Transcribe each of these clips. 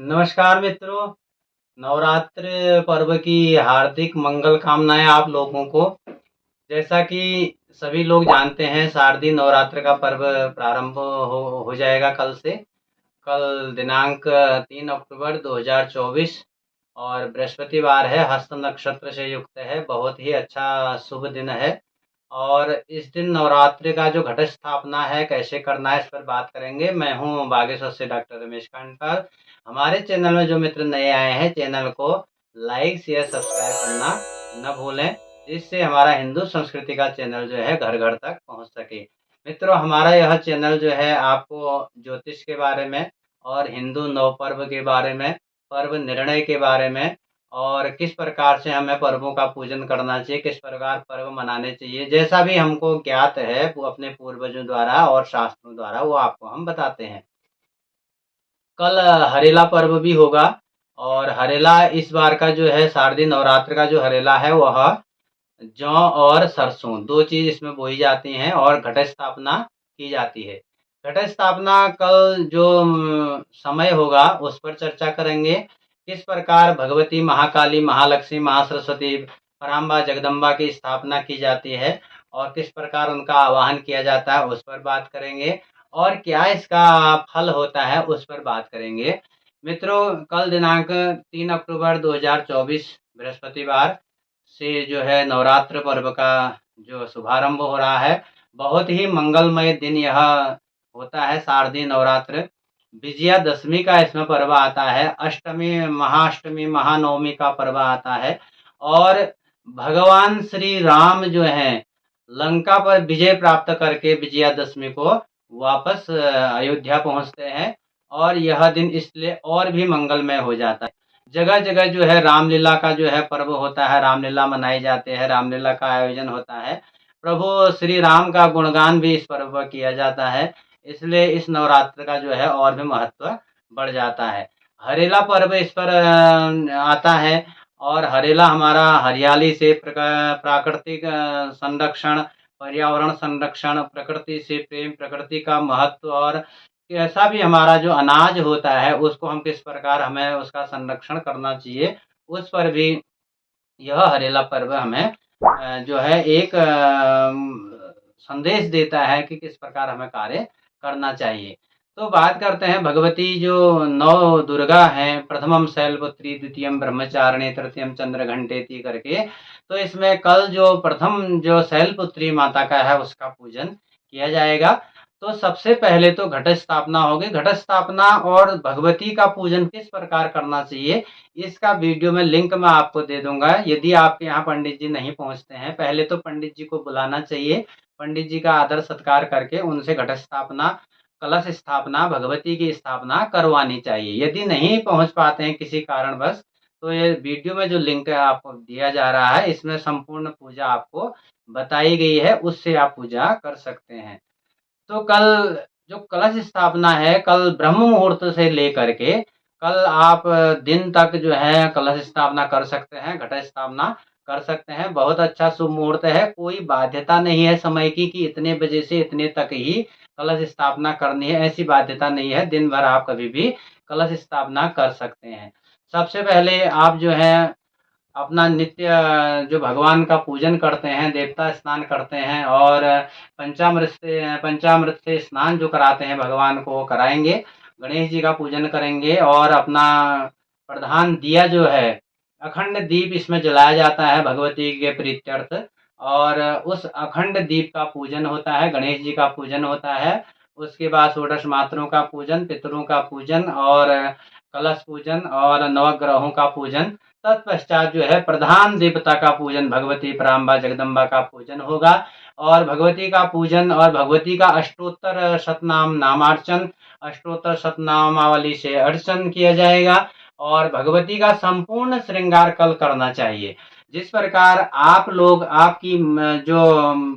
नमस्कार मित्रों, नवरात्र पर्व की हार्दिक मंगल कामनाएँ आप लोगों को। जैसा कि सभी लोग जानते हैं, शारदीय नवरात्र का पर्व प्रारंभ हो जाएगा कल से। कल दिनांक 3 अक्टूबर 2024 और बृहस्पतिवार है, हस्त नक्षत्र से युक्त है, बहुत ही अच्छा शुभ दिन है। और इस दिन नवरात्रि का जो घट स्थापना है, कैसे करना है, इस पर बात करेंगे। मैं हूँ बागेश्वर से डॉक्टर रमेश कांडपाल। हमारे चैनल में जो मित्र नए आए हैं, चैनल को लाइक, शेयर, सब्सक्राइब करना न भूलें, जिससे हमारा हिंदू संस्कृति का चैनल जो है घर-घर तक पहुँच सके। मित्रों, हमारा यह चैनल जो है आपको ज्योतिष के बारे में और हिंदू नवपर्व के बारे में, पर्व निर्णय के बारे में और किस प्रकार से हमें पर्वों का पूजन करना चाहिए, किस प्रकार पर्व मनाने चाहिए, जैसा भी हमको ज्ञात है वो अपने पूर्वजों द्वारा और शास्त्रों द्वारा वो आपको हम बताते हैं। कल हरेला पर्व भी होगा और हरेला इस बार का जो है शारदीय नवरात्र का जो हरेला है वह जौ और सरसों 2 चीज़ इसमें बोई जाती हैं और घट स्थापना की जाती है। घट स्थापना कल जो समय होगा उस पर चर्चा करेंगे। किस प्रकार भगवती महाकाली, महालक्ष्मी, महासरस्वती, पराम्बा, जगदम्बा की स्थापना की जाती है और किस प्रकार उनका आवाहन किया जाता है उस पर बात करेंगे और क्या इसका फल होता है उस पर बात करेंगे। मित्रों, कल दिनांक 3 अक्टूबर 2024 बृहस्पतिवार से जो है नवरात्र पर्व का जो शुभारंभ हो रहा है, बहुत ही मंगलमय दिन यह होता है शारदीय नवरात्र। विजयादशमी का इसमें पर्व आता है, अष्टमी, महाअष्टमी, महानवमी का पर्व आता है और भगवान श्री राम जो हैं, लंका पर विजय प्राप्त करके विजयादशमी को वापस अयोध्या पहुँचते हैं और यह दिन इसलिए और भी मंगलमय हो जाता है। जगह-जगह जो है रामलीला का जो है पर्व होता है, रामलीला मनाए जाते हैं, रामलीला का आयोजन होता है। प्रभु श्री राम का गुणगान भी इस पर्व पर किया जाता है, इसलिए इस नवरात्र का जो है और भी महत्व बढ़ जाता है। हरेला पर्व इस पर आता है और हरेला हमारा हरियाली से प्राकृतिक संरक्षण, पर्यावरण संरक्षण, प्रकृति से प्रेम, प्रकृति का महत्व और कैसा भी हमारा जो अनाज होता है उसको हम किस प्रकार हमें उसका संरक्षण करना चाहिए, उस पर भी यह हरेला पर्व हमें जो है एक संदेश देता है कि किस प्रकार हमें कार्य करना चाहिए। तो बात करते हैं भगवती जो नौ दुर्गा हैं, प्रथमम शैलपुत्री, द्वितीयम ब्रह्मचारिणी, तृतीयम चंद्रघंटेति करके। तो इसमें कल जो प्रथम जो शैलपुत्री माता का है उसका पूजन किया जाएगा। तो सबसे पहले तो घट स्थापना होगी। घट स्थापना और भगवती का पूजन किस प्रकार करना चाहिए, इसका वीडियो में लिंक मैं आपको दे दूँगा। यदि आपके यहाँ पंडित जी नहीं पहुँचते हैं, पहले तो पंडित जी को बुलाना चाहिए। पंडित जी का आदर सत्कार करके उनसे घट स्थापना, कलश स्थापना, भगवती की स्थापना करवानी चाहिए। यदि नहीं पहुँच पाते हैं किसी कारणवश, तो ये वीडियो में जो लिंक है आपको दिया जा रहा है, इसमें संपूर्ण पूजा आपको बताई गई है, उससे आप पूजा कर सकते हैं। तो कल जो कलश स्थापना है, कल ब्रह्म मुहूर्त से लेकर के कल आप दिन तक जो है कलश स्थापना कर सकते हैं, घट स्थापना कर सकते हैं। बहुत अच्छा शुभ मुहूर्त है, कोई बाध्यता नहीं है समय की कि इतने बजे से इतने तक ही कलश स्थापना करनी है, ऐसी बाध्यता नहीं है। दिन भर आप कभी भी कलश स्थापना कर सकते हैं। सबसे पहले आप जो है अपना नित्य जो भगवान का पूजन करते हैं, देवता स्नान करते हैं और पंचामृत से स्नान जो कराते हैं भगवान को वो कराएँगे। गणेश जी का पूजन करेंगे और अपना प्रधान दिया जो है, अखंड दीप इसमें जलाया जाता है भगवती के प्रीत्यर्थ और उस अखंड दीप का पूजन होता है, गणेश जी का पूजन होता है। उसके बाद षोडश मातरों का पूजन, पितरों का पूजन और कलश पूजन और नवग्रहों का पूजन। तत्पश्चात जो है प्रधान देवता का पूजन, भगवती पराम्बा जगदम्बा का पूजन होगा और भगवती का पूजन और भगवती का अष्टोत्तर शतनाम नामार्चन, अष्टोत्तर शतनामावली से अर्चन किया जाएगा और भगवती का संपूर्ण श्रृंगार कल करना चाहिए। जिस प्रकार आप लोग आपकी जो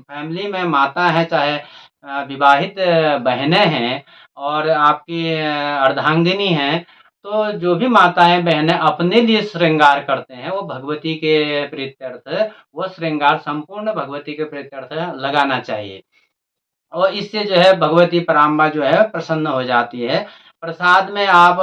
फैमिली में माता है, चाहे विवाहित बहनें हैं और आपकी अर्धांगिनी हैं, तो जो भी माताएँ-बहनें अपने लिए श्रृंगार करते हैं, वो भगवती के प्रीत्यर्थ वो श्रृंगार संपूर्ण भगवती के प्रीत्यर्थ लगाना चाहिए। और इससे जो है भगवती पराम्बा जो है प्रसन्न हो जाती है। प्रसाद में आप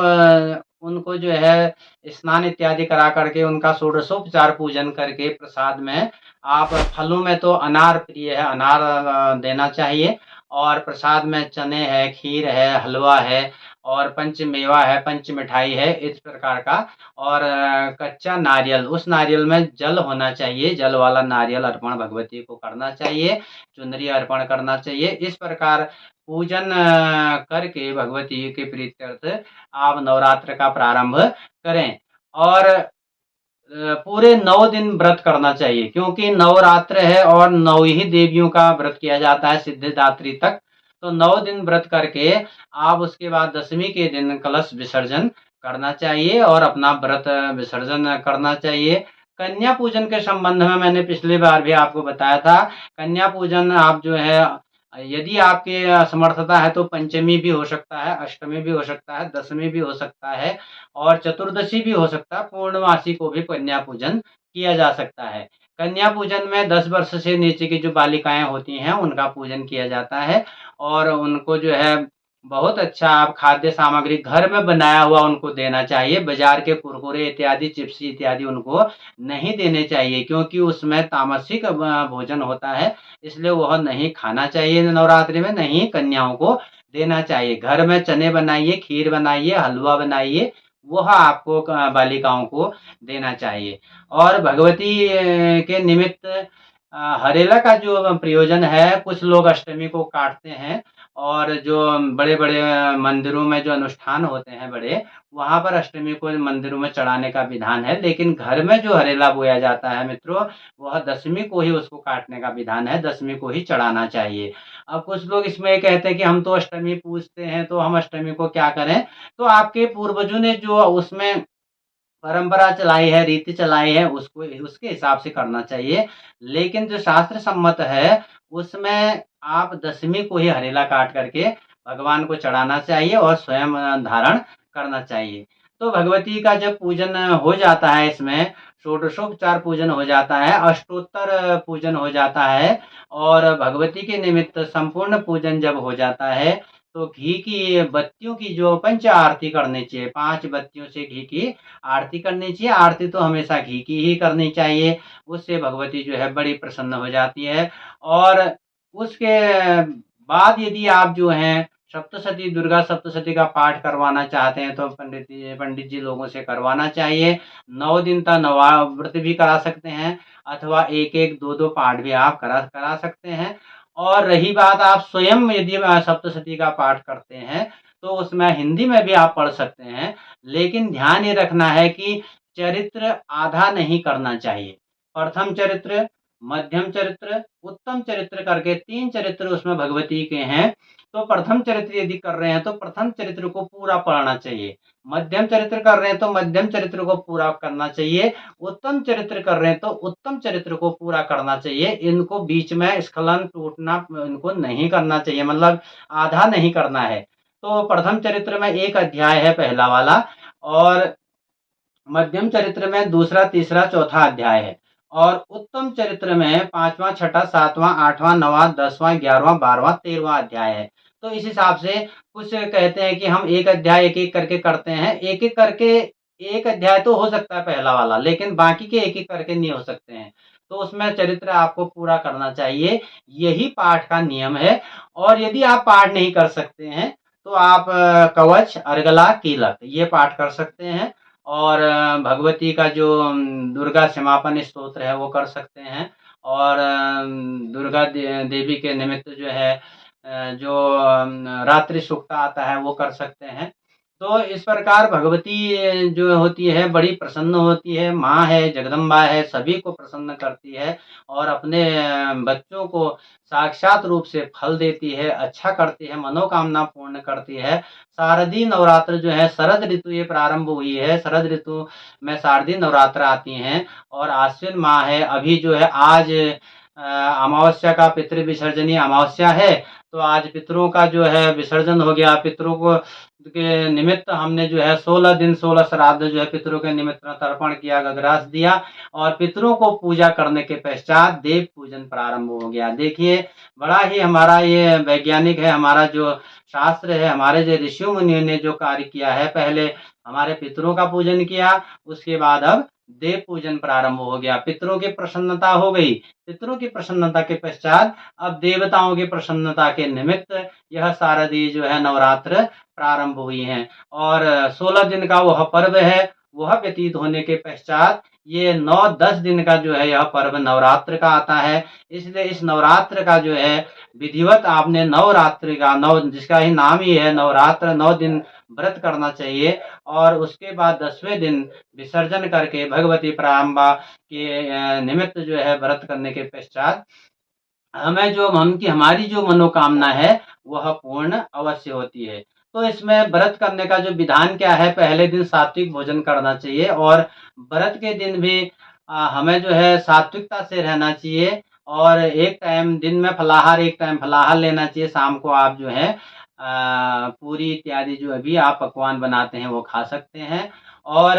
उनको जो है स्नान इत्यादि करा करके उनका षोडशोपचार पूजन करके प्रसाद में आप फलों में तो अनार प्रिय है, अनार देना चाहिए और प्रसाद में चने है, खीर है, हलवा है और पंच मेवा है, पंच मिठाई है, इस प्रकार का और कच्चा नारियल, उस नारियल में जल होना चाहिए, जल वाला नारियल अर्पण भगवती को करना चाहिए, चुनरी अर्पण करना चाहिए। इस प्रकार पूजन करके भगवती के प्रीत्यर्थ आप नवरात्र का प्रारंभ करें और पूरे 9 दिन व्रत करना चाहिए क्योंकि नवरात्र है और 9 ही देवियों का व्रत किया जाता है सिद्धिदात्री तक। तो 9 दिन व्रत करके आप उसके बाद दशमी के दिन कलश विसर्जन करना चाहिए और अपना व्रत विसर्जन करना चाहिए। कन्या पूजन के संबंध में मैंने पिछली बार भी आपको बताया था, कन्या पूजन आप जो है यदि आपकी असमर्थता है तो पंचमी भी हो सकता है, अष्टमी भी हो सकता है, दशमी भी हो सकता है और चतुर्दशी भी हो सकता है, पूर्णमासी को भी कन्या पूजन किया जा सकता है। कन्या पूजन में 10 वर्ष से नीचे की जो बालिकाएँ होती हैं, उनका पूजन किया जाता है और उनको जो है बहुत अच्छा आप खाद्य सामग्री घर में बनाया हुआ उनको देना चाहिए। बाज़ार के कुरकुरे इत्यादि, चिप्स इत्यादि उनको नहीं देने चाहिए क्योंकि उसमें तामसिक भोजन होता है, इसलिए वह नहीं खाना चाहिए नवरात्रि में, नहीं कन्याओं को देना चाहिए। घर में चने बनाइए, खीर बनाइए, हलवा बनाइए, वह आपको बालिकाओं को देना चाहिए। और भगवती के निमित्त हरेला का जो प्रयोजन है, कुछ लोग अष्टमी को काटते हैं और जो बड़े-बड़े मंदिरों में जो अनुष्ठान होते हैं बड़े, वहाँ पर अष्टमी को मंदिरों में चढ़ाने का विधान है, लेकिन घर में जो हरेला बोया जाता है मित्रों, वह दशमी को ही उसको काटने का विधान है, दशमी को ही चढ़ाना चाहिए। अब कुछ लोग इसमें ये कहते हैं कि हम तो अष्टमी पूजते हैं, तो हम अष्टमी को क्या करें? तो आपके पूर्वजों ने जो उसमें परंपरा चलाई है, रीति चलाई है, उसको उसके हिसाब से करना चाहिए। लेकिन जो शास्त्र सम्मत है, उसमें आप दशमी को ही हरेला काट करके भगवान को चढ़ाना चाहिए और स्वयं धारण करना चाहिए। तो भगवती का जब पूजन हो जाता है इसमें, षोडशोपचार पूजन हो जाता है, अष्टोत्तर पूजन हो जाता है और भगवती के निमित्त संपूर्ण पूजन जब हो जाता है, तो घी की बत्तियों की जो पंच आरती करनी चाहिए, 5 बत्तियों से घी की आरती करनी चाहिए। आरती तो हमेशा घी की ही करनी चाहिए, उससे भगवती जो है बड़ी प्रसन्न हो जाती है और उसके बाद यदि आप जो हैं सप्तशती, दुर्गा सप्तशती का पाठ करवाना चाहते हैं तो पंडित जी लोगों से करवाना चाहिए। 9 दिन तक नवाव्रत भी करा सकते हैं अथवा 1-1, 2-2 पाठ भी आप करा करा सकते हैं। और रही बात आप स्वयं यदि सप्तशती का पाठ करते हैं, तो उसमें हिंदी में भी आप पढ़ सकते हैं। लेकिन ध्यान ये रखना है कि चरित्र आधा नहीं करना चाहिए। प्रथम चरित्र, मध्यम चरित्र, उत्तम चरित्र करके 3 चरित्र उसमें भगवती के हैं। तो प्रथम चरित्र यदि कर रहे हैं तो प्रथम चरित्र को पूरा पढ़ना चाहिए। मध्यम चरित्र कर रहे हैं तो मध्यम चरित्र को पूरा करना चाहिए। उत्तम चरित्र कर रहे हैं तो उत्तम चरित्र को पूरा करना चाहिए। इनको बीच में स्खलन, टूटना इनको नहीं करना चाहिए, मतलब आधा नहीं करना है। तो प्रथम चरित्र में 1 अध्याय है पहला वाला और मध्यम चरित्र में दूसरा, तीसरा, चौथा अध्याय है और उत्तम चरित्र में 5वां, छठा, 7वां, 8वां, 9वां, 10वां, 11वां, 12वां, 13वां अध्याय है। तो इस हिसाब से कुछ कहते हैं कि हम 1 अध्याय एक-एक करके करते हैं। एक-एक करके 1 अध्याय तो हो सकता है पहला वाला, लेकिन बाकी के एक-एक करके नहीं हो सकते हैं। तो उसमें चरित्र आपको पूरा करना चाहिए, यही पाठ का नियम है और यदि आप पाठ नहीं कर सकते हैं, तो आप कवच, अर्गला, कीलक ये पाठ कर सकते हैं और भगवती का जो दुर्गा क्षमापन स्तोत्र है वो कर सकते हैं और दुर्गा देवी के निमित्त जो है जो रात्रि सूक्ता आता है वो कर सकते हैं। तो इस प्रकार भगवती जो होती है बड़ी प्रसन्न होती है, माँ है, जगदम्बा है, सभी को प्रसन्न करती है और अपने बच्चों को साक्षात रूप से फल देती है, अच्छा करती है, मनोकामना पूर्ण करती है। शारदीय नवरात्र जो है शरद ऋतु ये प्रारंभ हुई है, शरद ऋतु में शारदीय नवरात्र आती हैं और आश्विन माह है, अभी जो है आज अमावस्या का पितृ विसर्जनीय अमावस्या है, तो आज पितरों का जो है विसर्जन हो गया। पितरों को के निमित्त हमने जो है 16 दिन 16 श्राद्ध जो है पितरों के निमित्त तर्पण किया, गगरास दिया और पितरों को पूजा करने के पश्चात देव पूजन प्रारंभ हो गया। देखिए, बड़ा ही हमारा ये वैज्ञानिक है, हमारा जो शास्त्र है, हमारे जो ऋषि मुनियों ने जो कार्य किया है, पहले हमारे पितरों का पूजन किया, उसके बाद अब देव पूजन प्रारंभ हो गया। पितरों की प्रसन्नता हो गई, पितरों की प्रसन्नता के पश्चात अब देवताओं की प्रसन्नता के निमित्त यह शारदीय जो है नवरात्र प्रारंभ हुई हैं और 16 दिन का वह पर्व है, वह व्यतीत होने के पश्चात ये 9-10 दिन का जो है यह पर्व नवरात्र का आता है। इसलिए इस नवरात्र का जो है विधिवत आपने नवरात्रि का नौ जिसका ही नाम ही है नवरात्र, 9 दिन व्रत करना चाहिए और उसके बाद 10वें दिन विसर्जन करके भगवती प्रारंबा के निमित्त जो है व्रत करने के पश्चात हमें जो हमारी जो मनोकामना है वह पूर्ण अवश्य होती है। तो इसमें व्रत करने का जो विधान क्या है, पहले दिन सात्विक भोजन करना चाहिए और व्रत के दिन भी हमें जो है सात्विकता से रहना चाहिए और एक टाइम दिन में फलाहार, एक टाइम फलाहार लेना चाहिए। शाम को आप जो है पूरी इत्यादि जो अभी आप पकवान बनाते हैं वो खा सकते हैं और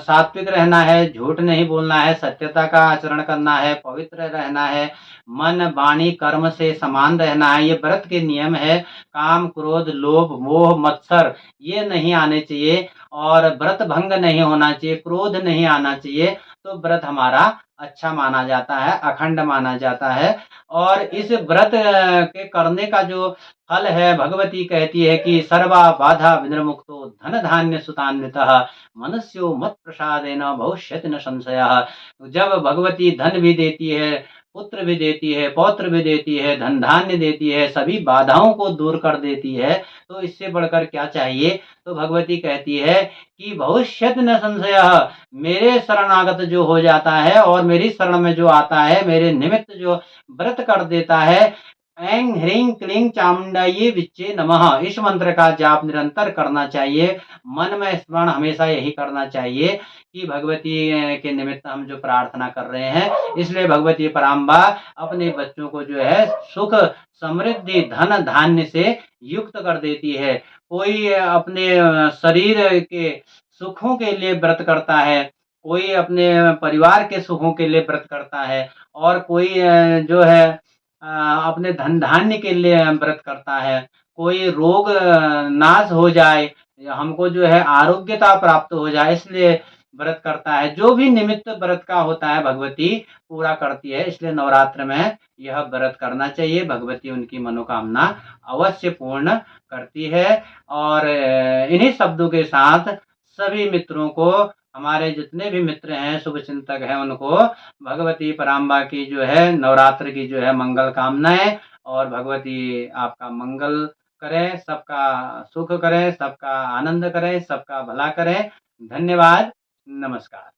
सात्विक रहना है, झूठ नहीं बोलना है, सत्यता का आचरण करना है, पवित्र रहना है, मन, वाणी, कर्म से समान रहना है। ये व्रत के नियम है। काम, क्रोध, लोभ, मोह, मत्सर ये नहीं आने चाहिए और व्रत भंग नहीं होना चाहिए, क्रोध नहीं आना चाहिए, तो व्रत हमारा अच्छा माना जाता है, अखंड माना जाता है और इस व्रत के करने का जो फल है, भगवती कहती है कि सर्वा बाधा विनिर्मुक्तो धन धान्य सुतान्वितः मनुष्यो मत प्रसादेन भविष्यति न संशयः। जब भगवती धन भी देती है, पुत्र भी देती है, पौत्र भी देती है, धन धान्य देती है, सभी बाधाओं को दूर कर देती है, तो इससे बढ़कर क्या चाहिए? तो भगवती कहती है कि भविष्यति न संशयः, मेरे शरणागत जो हो जाता है और मेरी शरण में जो आता है, मेरे निमित्त जो व्रत कर देता है, ऐं ह्रीं क्लीं चामुंडायै विच्चे नमः, इस मंत्र का जाप निरंतर करना चाहिए। मन में स्मरण हमेशा यही करना चाहिए कि भगवती के निमित्त हम जो प्रार्थना कर रहे हैं, इसलिए भगवती पराम्बा अपने बच्चों को जो है सुख, समृद्धि, धन धान्य से युक्त कर देती है। कोई अपने शरीर के सुखों के लिए व्रत करता है, कोई अपने परिवार के सुखों के लिए व्रत करता है और कोई जो है अपने धन धान्य के लिए व्रत करता है। कोई रोग नाश हो जाए, या हमको जो है आरोग्यता प्राप्त हो जाए, इसलिए व्रत करता है। जो भी निमित्त व्रत का होता है भगवती पूरा करती है, इसलिए नवरात्र में यह व्रत करना चाहिए। भगवती उनकी मनोकामना अवश्य पूर्ण करती है और इन्हीं शब्दों के साथ सभी मित्रों को, हमारे जितने भी मित्र हैं, शुभचिंतक हैं, उनको भगवती पराम्बा की जो है नवरात्र की जो है मंगल कामनाएँ और भगवती आपका मंगल करें, सबका सुख करें, सबका आनंद करें, सबका भला करें। धन्यवाद, नमस्कार।